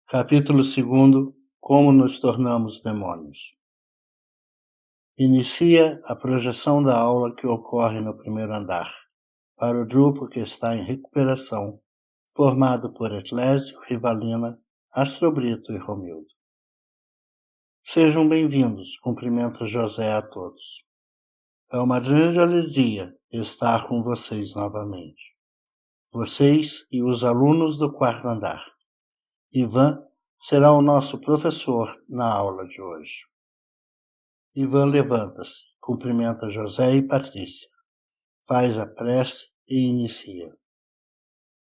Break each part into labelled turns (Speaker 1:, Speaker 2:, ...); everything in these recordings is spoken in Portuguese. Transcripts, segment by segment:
Speaker 1: Capítulo 2. Como nos tornamos demônios. Inicia a projeção da aula que ocorre no primeiro andar, para o grupo que está em recuperação, formado por Etlésio, Rivalina, Astrobrito e Romildo. Sejam bem-vindos, cumprimenta José a todos. É uma grande alegria estar com vocês novamente. Vocês e os alunos do quarto andar. Ivan será o nosso professor na aula de hoje. Ivan levanta-se, cumprimenta José e Patrícia, faz a prece e inicia.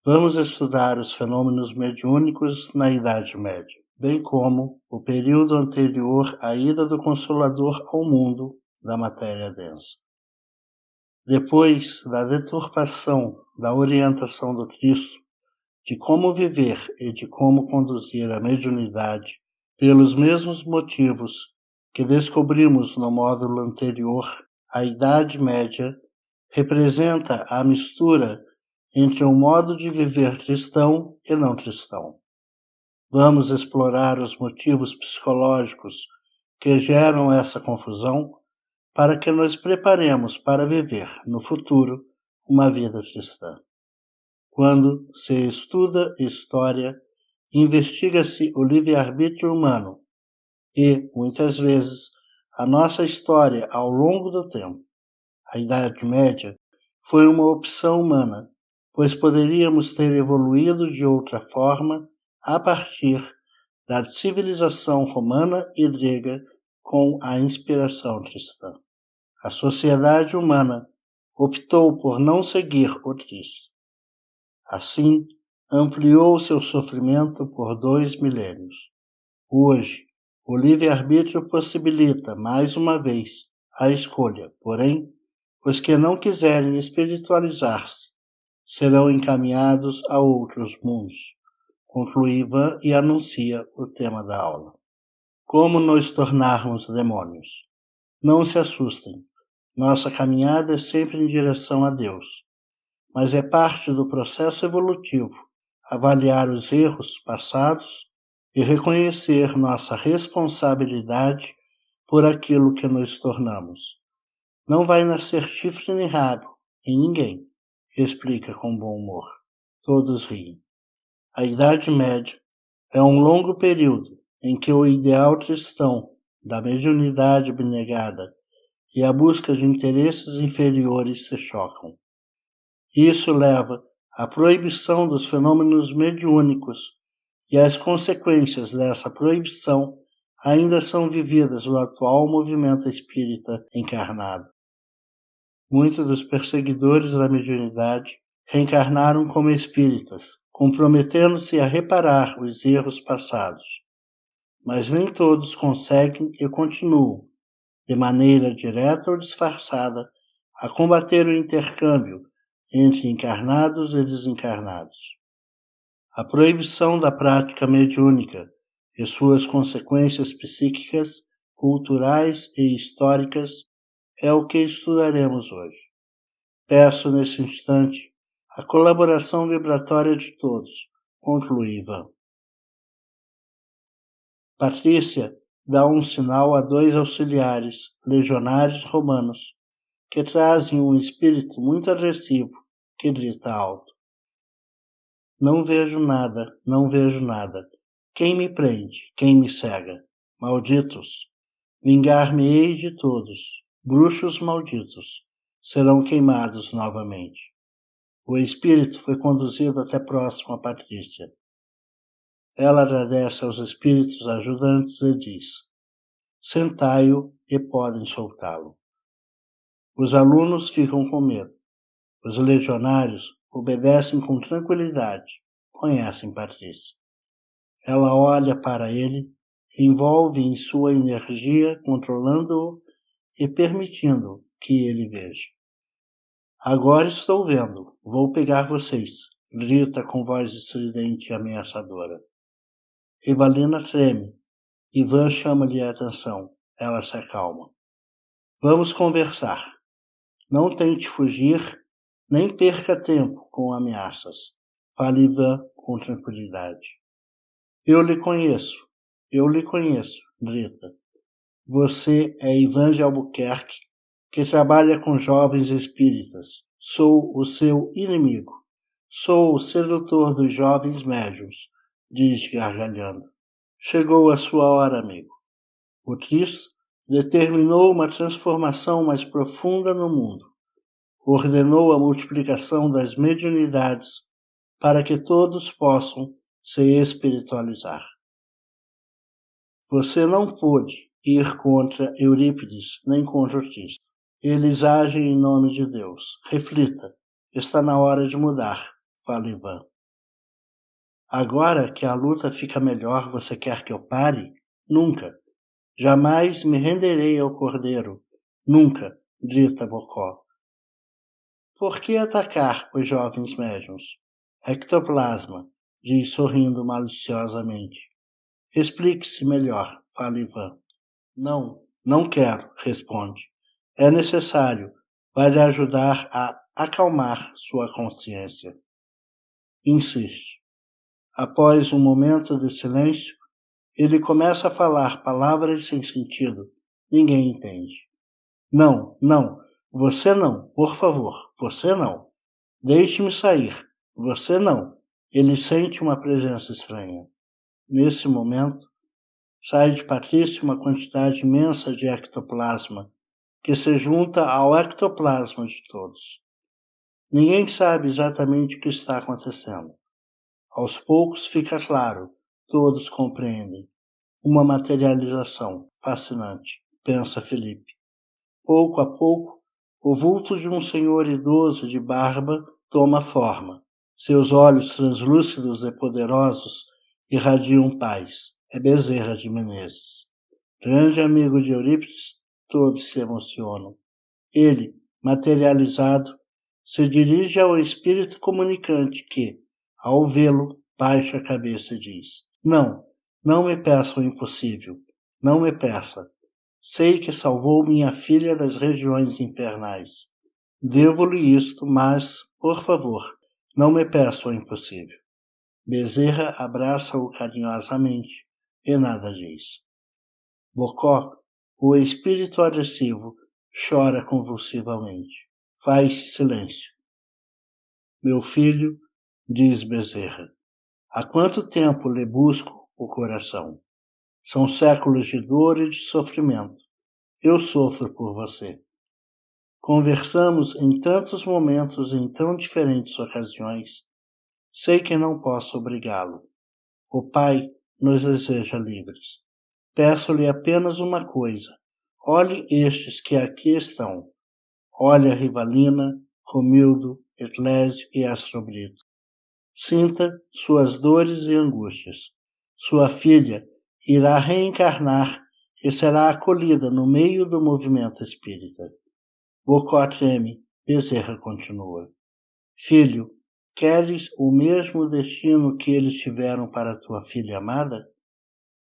Speaker 1: Vamos estudar os fenômenos mediúnicos na Idade Média, bem como o período anterior à ida do Consolador ao mundo da matéria densa. Depois da deturpação da orientação do Cristo, de como viver e de como conduzir a mediunidade, pelos mesmos motivos que descobrimos no módulo anterior, a Idade Média representa a mistura entre um modo de viver cristão e não cristão. Vamos explorar os motivos psicológicos que geram essa confusão para que nos preparemos para viver, no futuro, uma vida cristã. Quando se estuda história, investiga-se o livre-arbítrio humano e, muitas vezes, a nossa história ao longo do tempo. A Idade Média foi uma opção humana, pois poderíamos ter evoluído de outra forma a partir da civilização romana e grega com a inspiração cristã. A sociedade humana optou por não seguir o Cristo. Assim, ampliou seu sofrimento por 2 milênios. Hoje, o livre-arbítrio possibilita, mais uma vez, a escolha, porém, os que não quiserem espiritualizar-se serão encaminhados a outros mundos. Conclui Ivan e anuncia o tema da aula. Como nos tornarmos demônios? Não se assustem, nossa caminhada é sempre em direção a Deus, mas é parte do processo evolutivo avaliar os erros passados e reconhecer nossa responsabilidade por aquilo que nos tornamos. Não vai nascer chifre nem rabo em ninguém, explica com bom humor. Todos riem. A Idade Média é um longo período em que o ideal cristão da mediunidade abnegada e a busca de interesses inferiores se chocam. Isso leva à proibição dos fenômenos mediúnicos e as consequências dessa proibição ainda são vividas no atual movimento espírita encarnado. Muitos dos perseguidores da mediunidade reencarnaram como espíritas, comprometendo-se a reparar os erros passados. Mas nem todos conseguem e continuam, de maneira direta ou disfarçada, a combater o intercâmbio entre encarnados e desencarnados. A proibição da prática mediúnica e suas consequências psíquicas, culturais e históricas é o que estudaremos hoje. Peço nesse instante a colaboração vibratória de todos, conclui Ivan. Patrícia dá um sinal a 2 auxiliares, legionários romanos, que trazem um espírito muito agressivo, que grita alto. Não vejo nada, não vejo nada. Quem me prende? Quem me cega? Malditos! Vingar-me-ei de todos. Bruxos malditos serão queimados novamente. O espírito foi conduzido até próximo a Patrícia. Ela agradece aos espíritos ajudantes e diz: sentai-o e podem soltá-lo. Os alunos ficam com medo. Os legionários obedecem com tranquilidade, conhecem Patrícia. Ela olha para ele, envolve em sua energia, controlando-o e permitindo que ele veja. Agora estou vendo, vou pegar vocês, grita com voz estridente e ameaçadora. Rivalina treme. Ivan chama-lhe a atenção. Ela se acalma. Vamos conversar. Não tente fugir, nem perca tempo com ameaças. Fala Ivan com tranquilidade. Eu lhe conheço, Drita. Você é Ivan de Albuquerque, que trabalha com jovens espíritas. Sou o seu inimigo. Sou o sedutor dos jovens médiuns, diz gargalhando. Chegou a sua hora, amigo. O Cristo determinou uma transformação mais profunda no mundo. Ordenou a multiplicação das mediunidades para que todos possam se espiritualizar. Você não pôde ir contra Eurípides nem contra o Cristo. Eles agem em nome de Deus. Reflita, está na hora de mudar, fala Ivan. Agora que a luta fica melhor, você quer que eu pare? Nunca. Jamais me renderei ao cordeiro. Nunca, grita Bocó. Por que atacar os jovens médiuns? Ectoplasma, diz sorrindo maliciosamente. Explique-se melhor, fala Ivan. Não quero, responde. É necessário, vai lhe ajudar a acalmar sua consciência. Insiste. Após um momento de silêncio, ele começa a falar palavras sem sentido. Ninguém entende. Não, você não, por favor, você não. Deixe-me sair, você não. Ele sente uma presença estranha. Nesse momento, sai de Patrícia uma quantidade imensa de ectoplasma, que se junta ao ectoplasma de todos. Ninguém sabe exatamente o que está acontecendo. Aos poucos fica claro, todos compreendem. Uma materialização fascinante, pensa Felipe. Pouco a pouco, o vulto de um senhor idoso de barba toma forma. Seus olhos translúcidos e poderosos irradiam paz. É Bezerra de Menezes. Grande amigo de Eurípides, todos se emocionam. Ele, materializado, se dirige ao espírito comunicante que, ao vê-lo, baixa a cabeça e diz: Não me peça o impossível. Não me peça. Sei que salvou minha filha das regiões infernais. Devo-lhe isto, mas, por favor, não me peça o impossível. Bezerra abraça-o carinhosamente e nada diz. Bocó, o espírito agressivo, chora convulsivamente. Faz-se silêncio. Meu filho, diz Bezerra, há quanto tempo lhe busco o coração? São séculos de dor e de sofrimento. Eu sofro por você. Conversamos em tantos momentos, em tão diferentes ocasiões. Sei que não posso obrigá-lo. O Pai nos deseja livres. Peço-lhe apenas uma coisa. Olhe estes que aqui estão. Olhe a Rivalina, Romildo, Etlésio e Astrobrito. Sinta suas dores e angústias. Sua filha irá reencarnar e será acolhida no meio do movimento espírita. Bocó treme, Bezerra continua. Filho, queres o mesmo destino que eles tiveram para tua filha amada?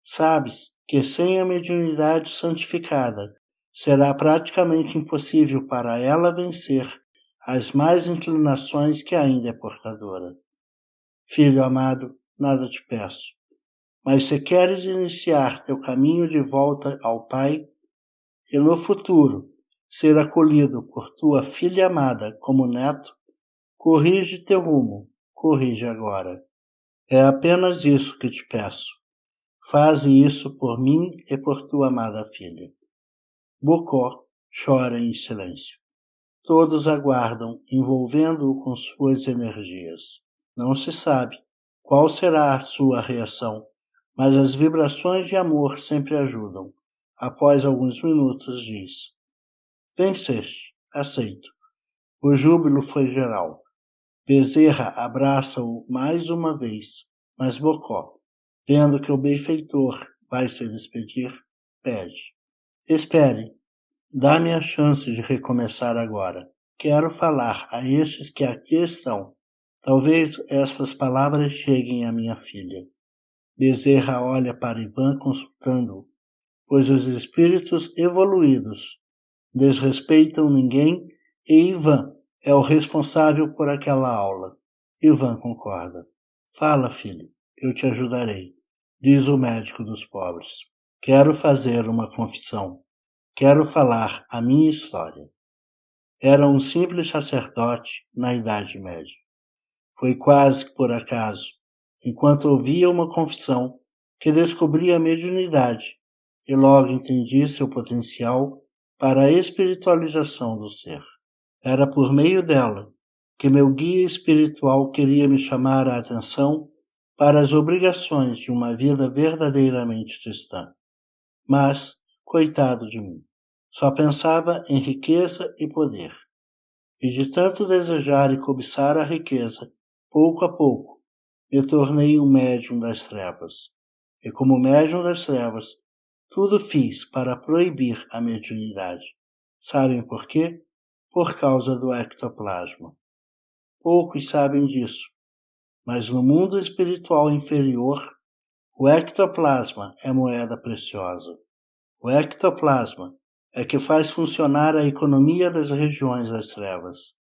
Speaker 1: Sabes que sem a mediunidade santificada será praticamente impossível para ela vencer as más inclinações que ainda é portadora. Filho amado, nada te peço, mas se queres iniciar teu caminho de volta ao Pai e no futuro ser acolhido por tua filha amada como neto, corrige teu rumo, corrige agora. É apenas isso que te peço. Faze isso por mim e por tua amada filha. Bocó chora em silêncio. Todos aguardam, envolvendo-o com suas energias. Não se sabe qual será a sua reação, mas as vibrações de amor sempre ajudam. Após alguns minutos diz: Venceste, aceito. O júbilo foi geral. Bezerra abraça-o mais uma vez, mas Bocó, vendo que o benfeitor vai se despedir, pede: Espere, dá-me a chance de recomeçar agora. Quero falar a estes que aqui estão. Talvez estas palavras cheguem à minha filha. Bezerra olha para Ivan consultando-o, pois os espíritos evoluídos desrespeitam ninguém e Ivan é o responsável por aquela aula. Ivan concorda. Fala, filho, eu te ajudarei. diz o médico dos pobres. Quero fazer uma confissão. Quero falar a minha história. Era um simples sacerdote na Idade Média. Foi quase que por acaso, enquanto ouvia uma confissão, que descobri a mediunidade e logo entendi seu potencial para a espiritualização do ser. Era por meio dela que meu guia espiritual queria me chamar a atenção para as obrigações de uma vida verdadeiramente cristã. Mas, coitado de mim, só pensava em riqueza e poder. E de tanto desejar e cobiçar a riqueza, pouco a pouco, me tornei um médium das trevas. E como médium das trevas, tudo fiz para proibir a mediunidade. Sabem por quê? Por causa do ectoplasma. Poucos sabem disso, mas no mundo espiritual inferior, o ectoplasma é moeda preciosa. O ectoplasma é que faz funcionar a economia das regiões das trevas.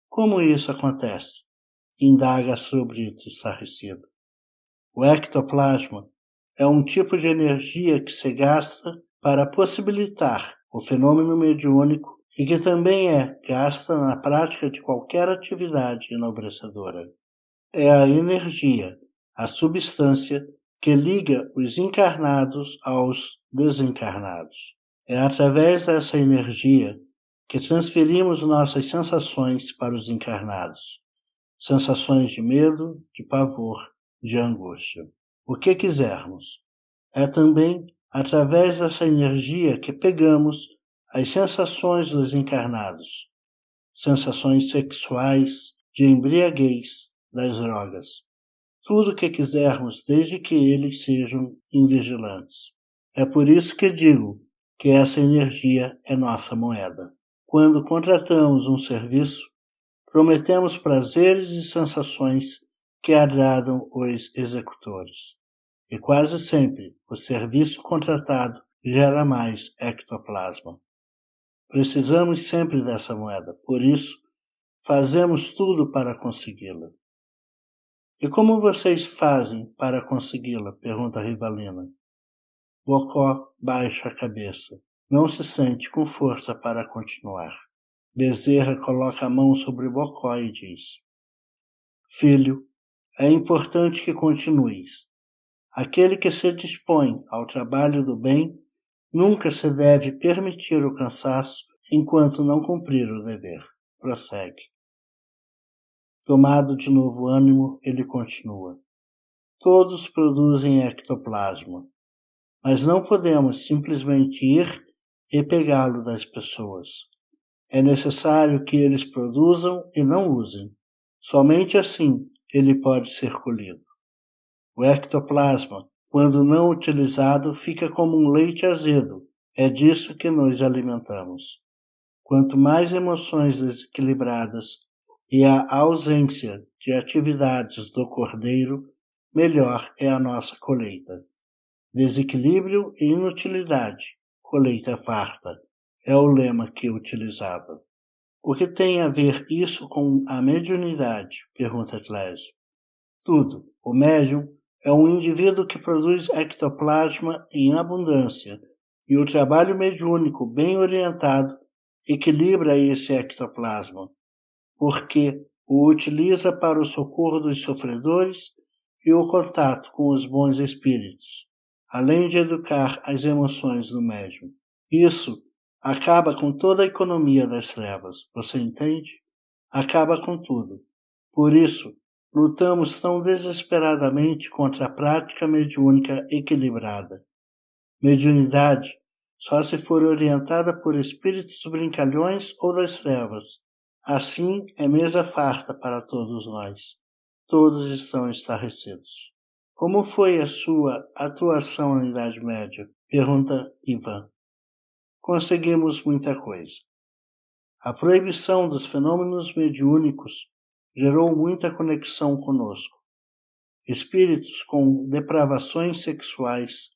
Speaker 1: Como isso acontece? Indaga Astrobrito estarrecido. O ectoplasma é um tipo de energia que se gasta para possibilitar o fenômeno mediúnico e que também é gasta na prática de qualquer atividade enobrecedora. É a energia, a substância que liga os encarnados aos desencarnados. É através dessa energia que transferimos nossas sensações para os encarnados. Sensações de medo, de pavor, de angústia. O que quisermos. É também através dessa energia que pegamos as sensações dos encarnados. Sensações sexuais, de embriaguez, das drogas. Tudo o que quisermos, desde que eles sejam invigilantes. É por isso que digo que essa energia é nossa moeda. Quando contratamos um serviço, prometemos prazeres e sensações que agradam os executores. E quase sempre o serviço contratado gera mais ectoplasma. Precisamos sempre dessa moeda, por isso fazemos tudo para consegui-la. E como vocês fazem para consegui-la? Pergunta Rivalina. Bocó baixa a cabeça. Não se sente com força para continuar. Bezerra coloca a mão sobre Bocó e diz: Filho, é importante que continues. Aquele que se dispõe ao trabalho do bem nunca se deve permitir o cansaço enquanto não cumprir o dever. Prossegue. Tomado de novo ânimo, ele continua. Todos produzem ectoplasma, mas não podemos simplesmente ir e pegá-lo das pessoas. É necessário que eles produzam e não usem. Somente assim ele pode ser colhido. O ectoplasma, quando não utilizado, fica como um leite azedo. É disso que nos alimentamos. Quanto mais emoções desequilibradas e a ausência de atividades do cordeiro, melhor é a nossa colheita. Desequilíbrio e inutilidade, colheita farta, é o lema que utilizava. O que tem a ver isso com a mediunidade? Pergunta Clésio. Tudo. O médium é um indivíduo que produz ectoplasma em abundância, e o trabalho mediúnico bem orientado equilibra esse ectoplasma, porque o utiliza para o socorro dos sofredores e o contato com os bons espíritos, além de educar as emoções do médium. Isso acaba com toda a economia das trevas, você entende? Acaba com tudo. Por isso, lutamos tão desesperadamente contra a prática mediúnica equilibrada. Mediunidade só se for orientada por espíritos brincalhões ou das trevas. Assim é mesa farta para todos nós. Todos estão estarrecidos. Como foi a sua atuação na Idade Média? Pergunta Ivan. Conseguimos muita coisa. A proibição dos fenômenos mediúnicos gerou muita conexão conosco. Espíritos com depravações sexuais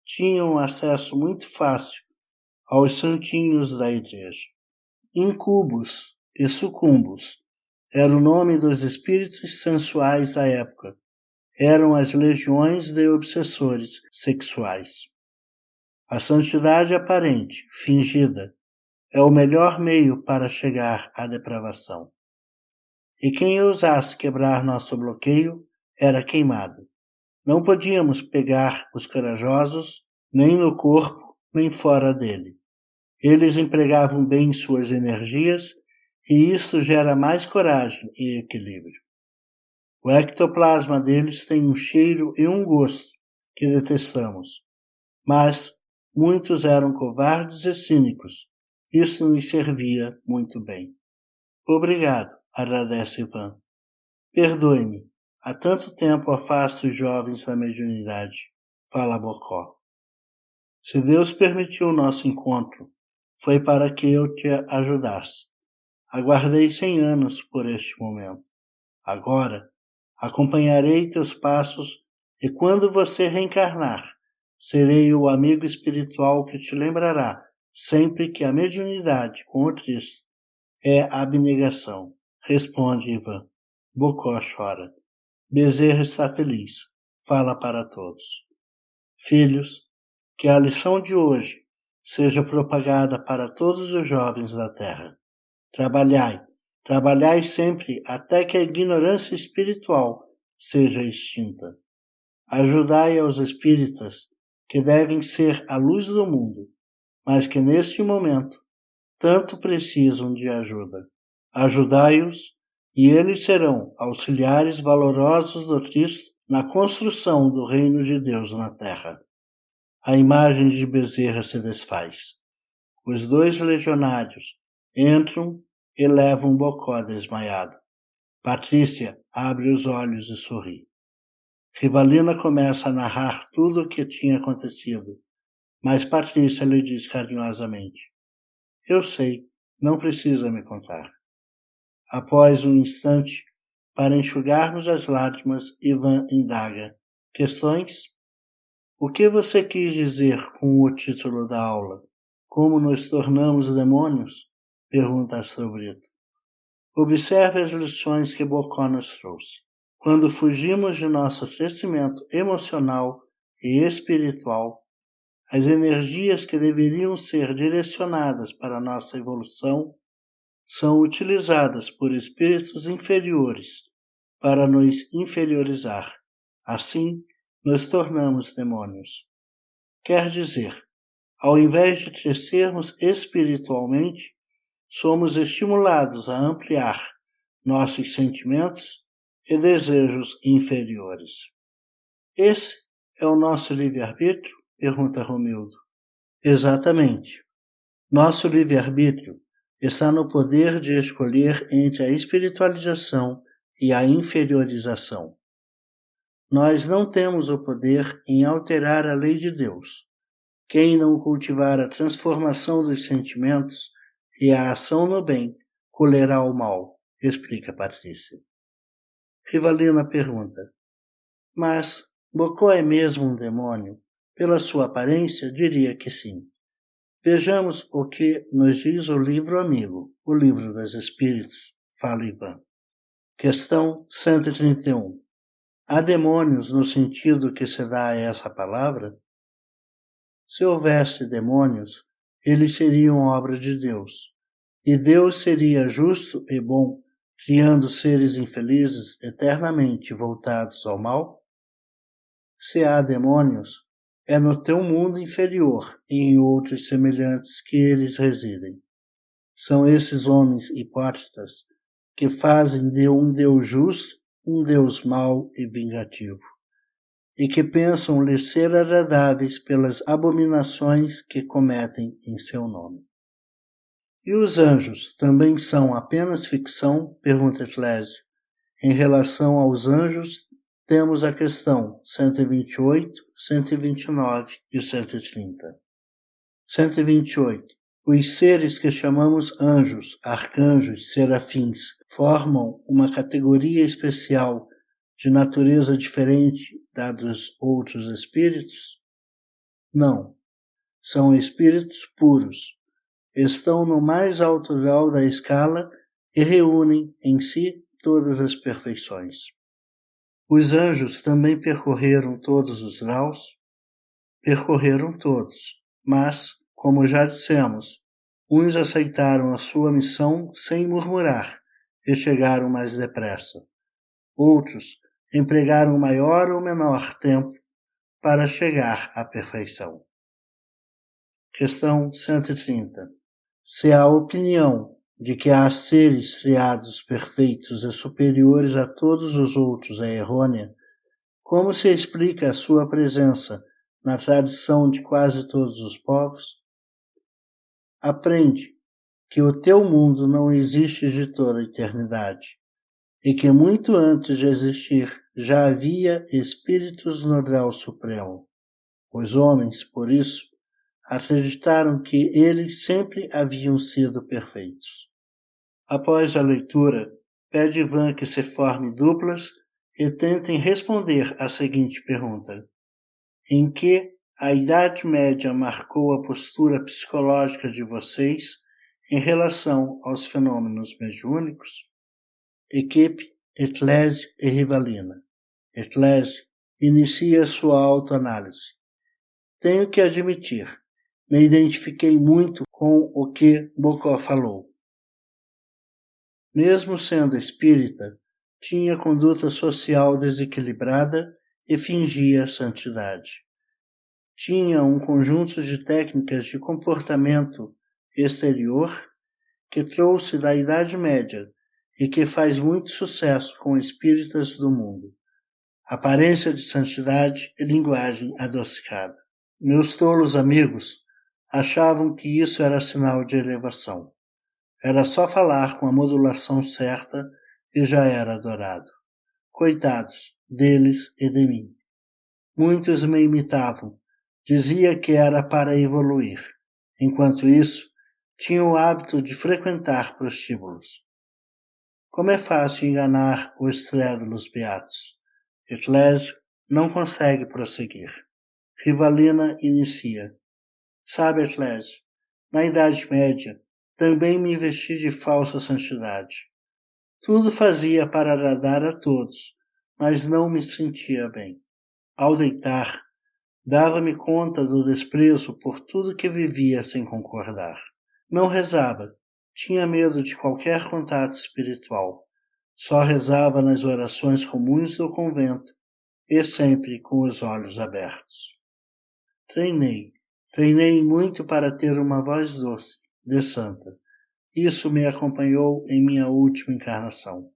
Speaker 1: tinham acesso muito fácil aos santinhos da igreja. Incubos e sucumbos era o nome dos espíritos sensuais à época, eram as legiões de obsessores sexuais. A santidade aparente, fingida, é o melhor meio para chegar à depravação. E quem ousasse quebrar nosso bloqueio era queimado. Não podíamos pegar os corajosos, nem no corpo, nem fora dele. Eles empregavam bem suas energias e isso gera mais coragem e equilíbrio. O ectoplasma deles tem um cheiro e um gosto que detestamos, mas muitos eram covardes e cínicos. Isso nos servia muito bem. Obrigado, agradece Ivan. Perdoe-me, há tanto tempo afasto os jovens da mediunidade, fala Bocó. Se Deus permitiu o nosso encontro, foi para que eu te ajudasse. Aguardei 100 anos por este momento. Agora, acompanharei teus passos e quando você reencarnar, serei o amigo espiritual que te lembrará sempre que a mediunidade com o Cristo é abnegação. Responde Ivan. Bocó chora. Bezerra está feliz. Fala para todos. Filhos, que a lição de hoje seja propagada para todos os jovens da terra. Trabalhai sempre até que a ignorância espiritual seja extinta. Ajudai aos espíritas que devem ser a luz do mundo, mas que neste momento tanto precisam de ajuda. Ajudai-os e eles serão auxiliares valorosos do Cristo na construção do reino de Deus na terra. A imagem de Bezerra se desfaz. Os 2 legionários entram e levam Bocó desmaiado. Patrícia abre os olhos e sorri. Rivalina começa a narrar tudo o que tinha acontecido, mas Patrícia lhe diz carinhosamente: Eu sei, não precisa me contar. Após um instante, para enxugarmos as lágrimas, Ivan indaga: Questões? O que você quis dizer com o título da aula? Como nos tornamos demônios? Pergunta Astrobrito. Observe as lições que Bocó nos trouxe. Quando fugimos de nosso crescimento emocional e espiritual, as energias que deveriam ser direcionadas para nossa evolução são utilizadas por espíritos inferiores para nos inferiorizar. Assim, nos tornamos demônios. Quer dizer, ao invés de crescermos espiritualmente, somos estimulados a ampliar nossos sentimentos e desejos inferiores. Esse é o nosso livre-arbítrio? Pergunta Romildo. Exatamente. Nosso livre-arbítrio está no poder de escolher entre a espiritualização e a inferiorização. Nós não temos o poder em alterar a lei de Deus. Quem não cultivar a transformação dos sentimentos e a ação no bem, colherá o mal, explica Patrícia. Rivalina pergunta: Mas Bocó é mesmo um demônio? Pela sua aparência, diria que sim. Vejamos o que nos diz o livro amigo, o livro dos Espíritos, fala Ivan. Questão 131. Há demônios no sentido que se dá a essa palavra? Se houvesse demônios, eles seriam obra de Deus. E Deus seria justo e bom, criando seres infelizes eternamente voltados ao mal? Se há demônios, é no teu mundo inferior e em outros semelhantes que eles residem. São esses homens hipócritas que fazem de um Deus justo um Deus mau e vingativo, e que pensam lhe ser agradáveis pelas abominações que cometem em seu nome. E os anjos também são apenas ficção? Pergunta Clésio. Em relação aos anjos, temos a questão 128, 129 e 130. 128. Os seres que chamamos anjos, arcanjos, serafins, formam uma categoria especial de natureza diferente da dos outros espíritos? Não. São espíritos puros. Estão no mais alto grau da escala e reúnem em si todas as perfeições. Os anjos também percorreram todos os graus? Percorreram todos, mas, como já dissemos, uns aceitaram a sua missão sem murmurar e chegaram mais depressa. Outros empregaram maior ou menor tempo para chegar à perfeição. Questão 130. Se a opinião de que há seres criados perfeitos e superiores a todos os outros é errônea, como se explica a sua presença na tradição de quase todos os povos? Aprende que o teu mundo não existe de toda a eternidade, e que muito antes de existir já havia espíritos no grau supremo. Os homens, por isso, acreditaram que eles sempre haviam sido perfeitos. Após a leitura, pede Ivan que se forme duplas e tentem responder a seguinte pergunta: em que a Idade Média marcou a postura psicológica de vocês em relação aos fenômenos mediúnicos? Equipe Etlésio e Rivalina. Etlésio inicia sua autoanálise. Tenho que admitir, me identifiquei muito com o que Bocó falou. Mesmo sendo espírita, tinha conduta social desequilibrada e fingia santidade. Tinha um conjunto de técnicas de comportamento exterior que trouxe da Idade Média e que faz muito sucesso com espíritas do mundo. Aparência de santidade e linguagem adocicada. Meus tolos amigos achavam que isso era sinal de elevação. Era só falar com a modulação certa e já era adorado. Coitados deles e de mim. Muitos me imitavam. Dizia que era para evoluir. Enquanto isso, tinha o hábito de frequentar prostíbulos. Como é fácil enganar os trédulos beatos. Etlésio não consegue prosseguir. Rivalina inicia. Sabe, Etlésio, na Idade Média, também me vesti de falsa santidade. Tudo fazia para agradar a todos, mas não me sentia bem. Ao deitar, dava-me conta do desprezo por tudo que vivia sem concordar. Não rezava, tinha medo de qualquer contato espiritual. Só rezava nas orações comuns do convento e sempre com os olhos abertos. Treinei muito para ter uma voz doce, de santa. Isso me acompanhou em minha última encarnação.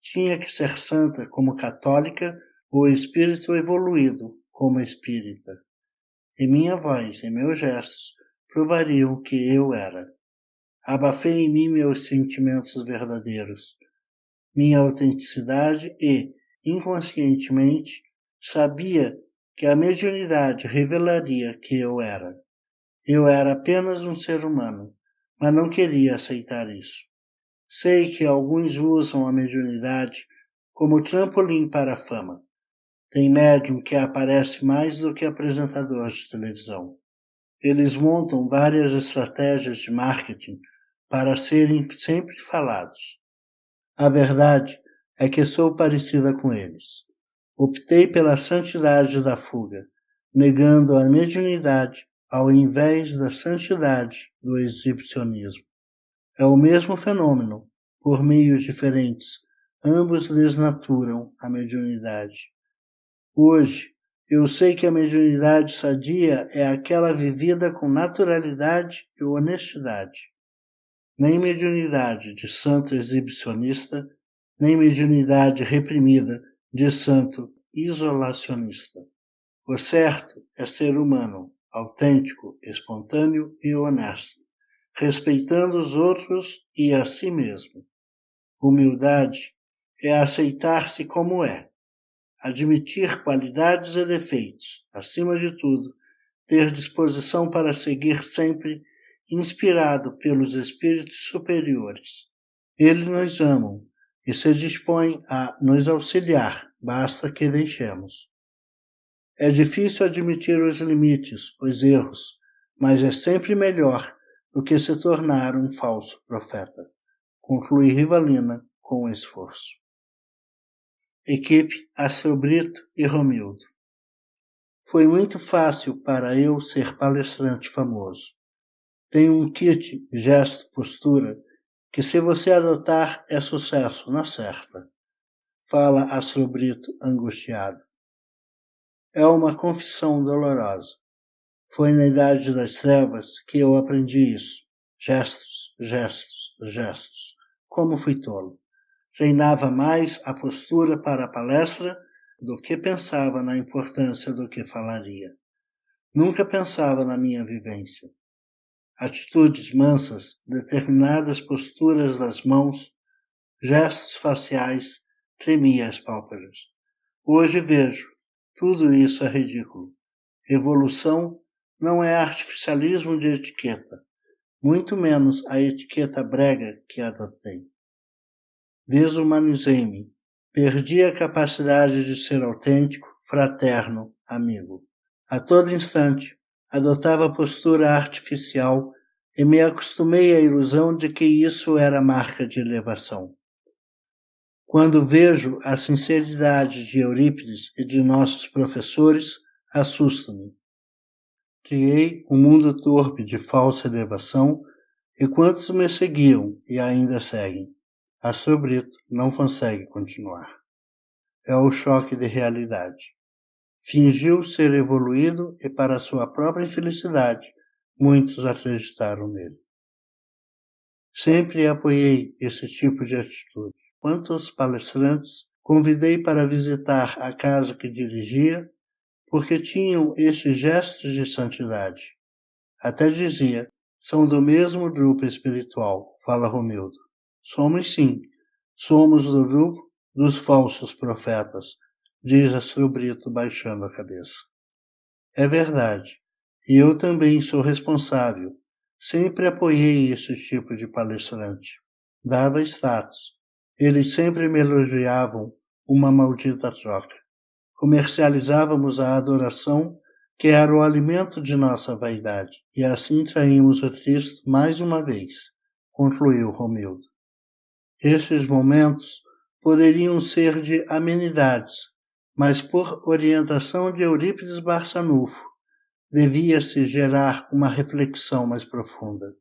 Speaker 1: Tinha que ser santa como católica ou espírito evoluído como espírita. E minha voz e meus gestos provariam que eu era. Abafei em mim meus sentimentos verdadeiros, minha autenticidade e, inconscientemente, sabia que a mediunidade revelaria que eu era. Eu era apenas um ser humano, mas não queria aceitar isso. Sei que alguns usam a mediunidade como trampolim para a fama. Tem médium que aparece mais do que apresentador de televisão. Eles montam várias estratégias de marketing para serem sempre falados. A verdade é que sou parecida com eles. Optei pela santidade da fuga, negando a mediunidade ao invés da santidade do exibicionismo. É o mesmo fenômeno, por meios diferentes, ambos desnaturam a mediunidade. Hoje, eu sei que a mediunidade sadia é aquela vivida com naturalidade e honestidade. Nem mediunidade de santo exibicionista, nem mediunidade reprimida de santo isolacionista. O certo é ser humano, autêntico, espontâneo e honesto, respeitando os outros e a si mesmo. Humildade é aceitar-se como é, admitir qualidades e defeitos, acima de tudo, ter disposição para seguir sempre inspirado pelos espíritos superiores. Eles nos amam e se dispõem a nos auxiliar, basta que deixemos. É difícil admitir os limites, os erros, mas é sempre melhor do que se tornar um falso profeta. Conclui Rivalina com esforço. equipe Astrobrito e Romildo. Foi muito fácil para eu ser palestrante famoso. Tenho um kit, gesto, postura, que se você adotar é sucesso, na certa. Fala Astrobrito angustiado. É uma confissão dolorosa. Foi na idade das trevas que eu aprendi isso. Gestos, gestos, gestos. Como fui tolo. Treinava mais a postura para a palestra do que pensava na importância do que falaria. Nunca pensava na minha vivência. Atitudes mansas, determinadas posturas das mãos, gestos faciais, tremia as pálpebras. Hoje vejo, tudo isso é ridículo. Evolução não é artificialismo de etiqueta, muito menos a etiqueta brega que adotei. Desumanizei-me, perdi a capacidade de ser autêntico, fraterno, amigo. A todo instante, adotava postura artificial e me acostumei à ilusão de que isso era marca de elevação. Quando vejo a sinceridade de Eurípides e de nossos professores, assusta-me. Criei um mundo torpe de falsa elevação e quantos me seguiam e ainda seguem. Astrobrito não consegue continuar. É o choque de realidade. Fingiu ser evoluído e, para sua própria infelicidade, muitos acreditaram nele. Sempre apoiei esse tipo de atitude. Quantos palestrantes convidei para visitar a casa que dirigia, porque tinham estes gestos de santidade. Até dizia, são do mesmo grupo espiritual, fala Romildo. Somos sim, somos do grupo dos falsos profetas, diz Astrobrito baixando a cabeça. É verdade, e eu também sou responsável. Sempre apoiei esse tipo de palestrante. Dava status. Eles sempre me elogiavam, uma maldita troca. Comercializávamos a adoração, que era o alimento de nossa vaidade, e assim traímos o Cristo mais uma vez, concluiu Romildo. Estes momentos poderiam ser de amenidades, mas por orientação de Eurípides Barçanufo, devia-se gerar uma reflexão mais profunda.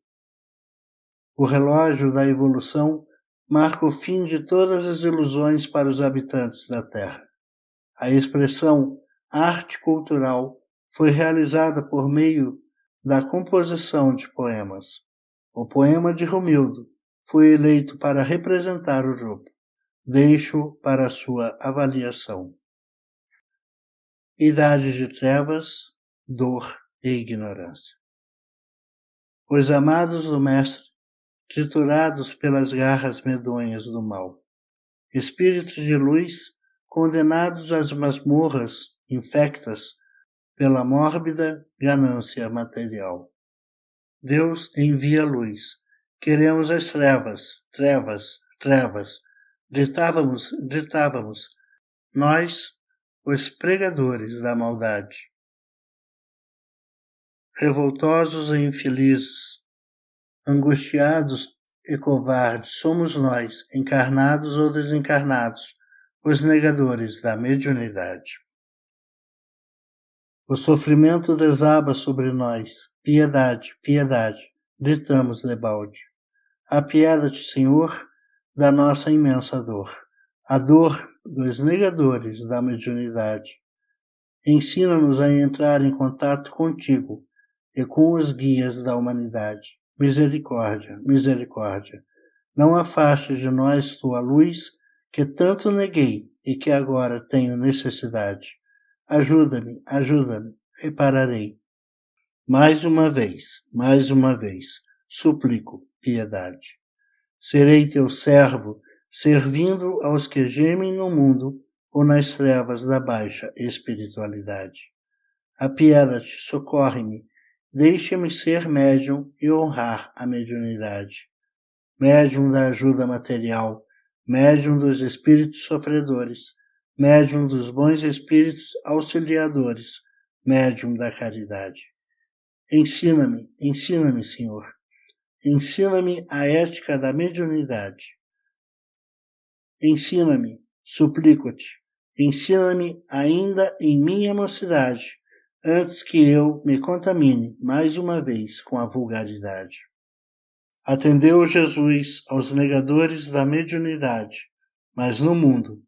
Speaker 1: O relógio da evolução marca o fim de todas as ilusões para os habitantes da Terra. A expressão arte cultural foi realizada por meio da composição de poemas. O poema de Romildo foi eleito para representar o grupo. Deixo para sua avaliação. Idade de trevas, dor e ignorância. Os amados do Mestre, triturados pelas garras medonhas do mal. Espíritos de luz, condenados às masmorras infectas pela mórbida ganância material. Deus envia luz. Queremos as trevas, trevas, trevas. Gritávamos, nós, os pregadores da maldade. Revoltosos e infelizes, angustiados e covardes, somos nós, encarnados ou desencarnados, os negadores da mediunidade. O sofrimento desaba sobre nós. Piedade, piedade, gritamos debalde. Apieda-te, Senhor, da nossa imensa dor, a dor dos negadores da mediunidade. Ensina-nos a entrar em contato contigo e com os guias da humanidade. Misericórdia, misericórdia. Não afastes de nós tua luz, que tanto neguei e que agora tenho necessidade. Ajuda-me, ajuda-me, repararei. Mais uma vez, suplico piedade. Serei teu servo, servindo aos que gemem no mundo ou nas trevas da baixa espiritualidade. Apieda-te, socorre-me, deixa-me ser médium e honrar a mediunidade. Médium da ajuda material, médium dos espíritos sofredores, médium dos bons espíritos auxiliadores, médium da caridade. Ensina-me, ensina-me, Senhor. Ensina-me a ética da mediunidade. Ensina-me, Suplico-te, ensina-me ainda em minha mocidade, antes que eu me contamine mais uma vez com a vulgaridade. Atendeu Jesus aos negadores da mediunidade, mas no mundo,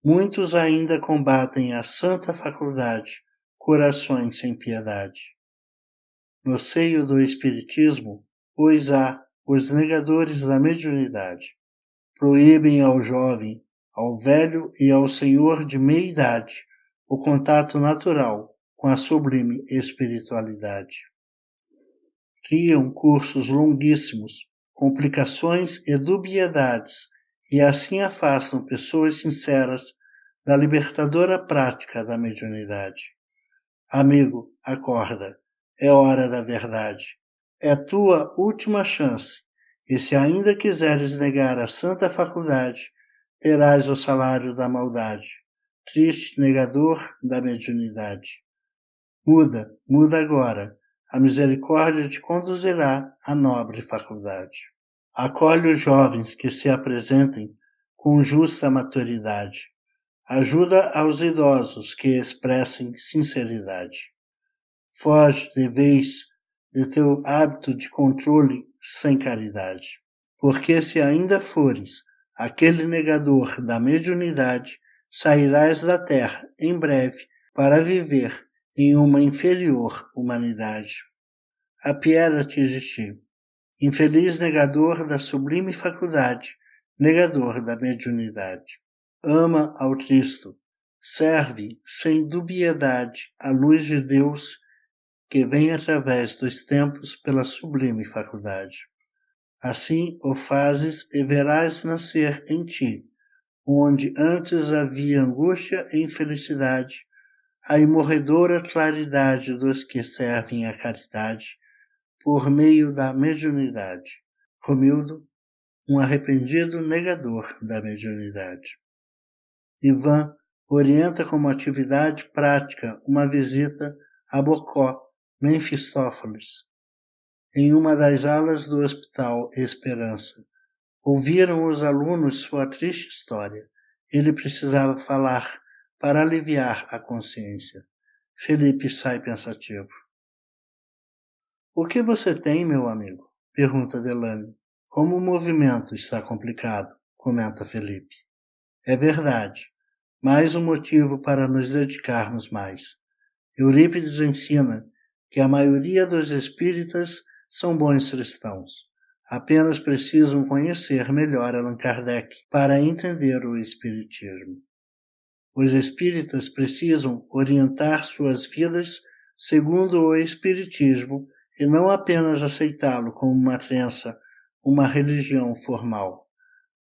Speaker 1: muitos ainda combatem a santa faculdade, corações sem piedade. No seio do Espiritismo, pois há os negadores da mediunidade. Proíbem ao jovem, ao velho e ao senhor de meia idade o contato natural com a sublime espiritualidade. Criam cursos longuíssimos, complicações e dubiedades, e assim afastam pessoas sinceras da libertadora prática da mediunidade. Amigo, acorda, é hora da verdade. É tua última chance, e se ainda quiseres negar a santa faculdade, terás o salário da maldade, triste negador da mediunidade. Muda agora, a misericórdia te conduzirá à nobre faculdade. Acolhe os jovens que se apresentem com justa maturidade. Ajuda aos idosos que expressem sinceridade. Foge de vez de teu hábito de controle sem caridade. Porque se ainda fores aquele negador da mediunidade, sairás da terra em breve para viver em uma inferior humanidade. Apieda-te de ti, infeliz negador da sublime faculdade, negador da mediunidade. Ama ao Cristo, serve sem dubiedade a luz de Deus que vem através dos tempos pela sublime faculdade. Assim o fazes e verás nascer em ti, onde antes havia angústia e infelicidade, a imorredora claridade dos que servem à caridade, por meio da mediunidade. Romildo, um arrependido negador da mediunidade. Ivan orienta como atividade prática uma visita a Bocó, Mefistófeles, em uma das alas do Hospital Esperança. Ouviram os alunos sua triste história. Ele precisava falar para aliviar a consciência. Felipe sai pensativo. O que você tem, meu amigo? Pergunta Delane. Como o movimento está complicado, comenta Felipe. É verdade. Mais um motivo para nos dedicarmos mais. Eurípides ensina que a maioria dos espíritas são bons cristãos. Apenas precisam conhecer melhor Allan Kardec para entender o espiritismo. Os espíritas precisam orientar suas vidas segundo o espiritismo e não apenas aceitá-lo como uma crença, uma religião formal.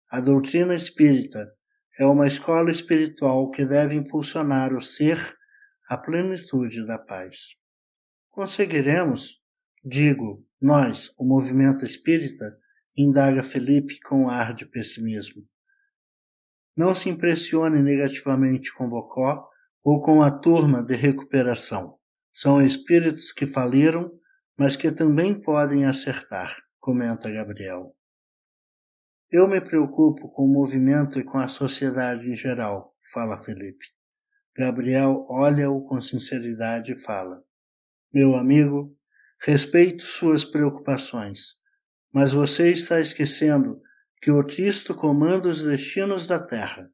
Speaker 1: A doutrina espírita é uma escola espiritual que deve impulsionar o ser à plenitude da paz. Conseguiremos? Digo, nós, o movimento espírita, indaga Felipe com ar de pessimismo. Não se impressione negativamente com Bocó ou com a turma de recuperação. São espíritos que faliram, mas que também podem acertar, comenta Gabriel. Eu me preocupo com o movimento e com a sociedade em geral, fala Felipe. Gabriel olha-o com sinceridade e fala. Meu amigo, respeito suas preocupações, mas você está esquecendo que o Cristo comanda os destinos da terra.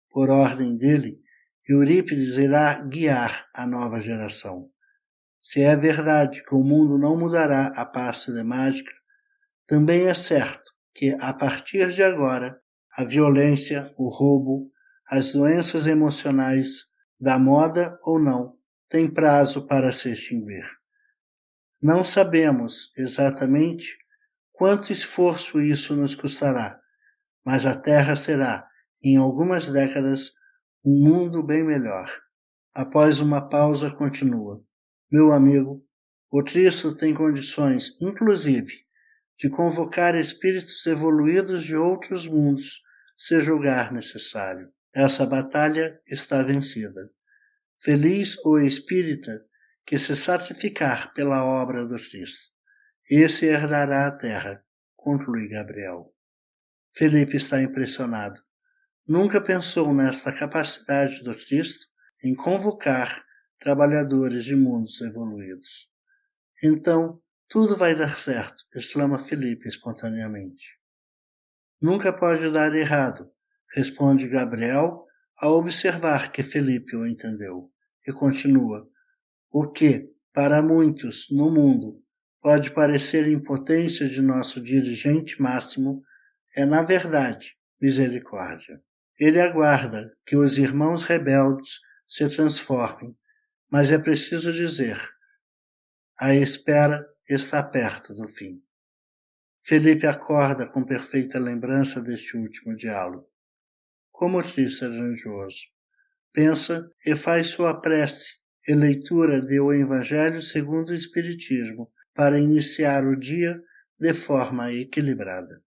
Speaker 1: Por ordem dele, Eurípides irá guiar a nova geração. Se é verdade que o mundo não mudará a passe de mágica, também é certo que, a partir de agora, a violência, o roubo, as doenças emocionais, da moda ou não, têm prazo para se extinguir. Não sabemos exatamente quanto esforço isso nos custará, mas a Terra será, em algumas décadas, um mundo bem melhor. Após uma pausa, continua. Meu amigo, o Cristo tem condições, inclusive, de convocar espíritos evoluídos de outros mundos, se julgar necessário. Essa batalha está vencida. Feliz o espírita que se sacrificar pela obra do Cristo. Esse herdará a terra, conclui Gabriel. Felipe está impressionado. nunca pensou nesta capacidade do Cristo em convocar trabalhadores de mundos evoluídos. Então, tudo vai dar certo, exclama Felipe espontaneamente. Nunca pode dar errado, responde Gabriel ao observar que Felipe o entendeu, e continua: o que, para muitos no mundo, pode parecer impotência de nosso dirigente máximo, é, na verdade, misericórdia. Ele aguarda que os irmãos rebeldes se transformem, mas é preciso dizer: a espera está perto do fim. Felipe acorda com perfeita lembrança deste último diálogo. Como Cristo é grandioso. Pensa e faz sua prece e leitura de O Evangelho segundo o Espiritismo para iniciar o dia de forma equilibrada.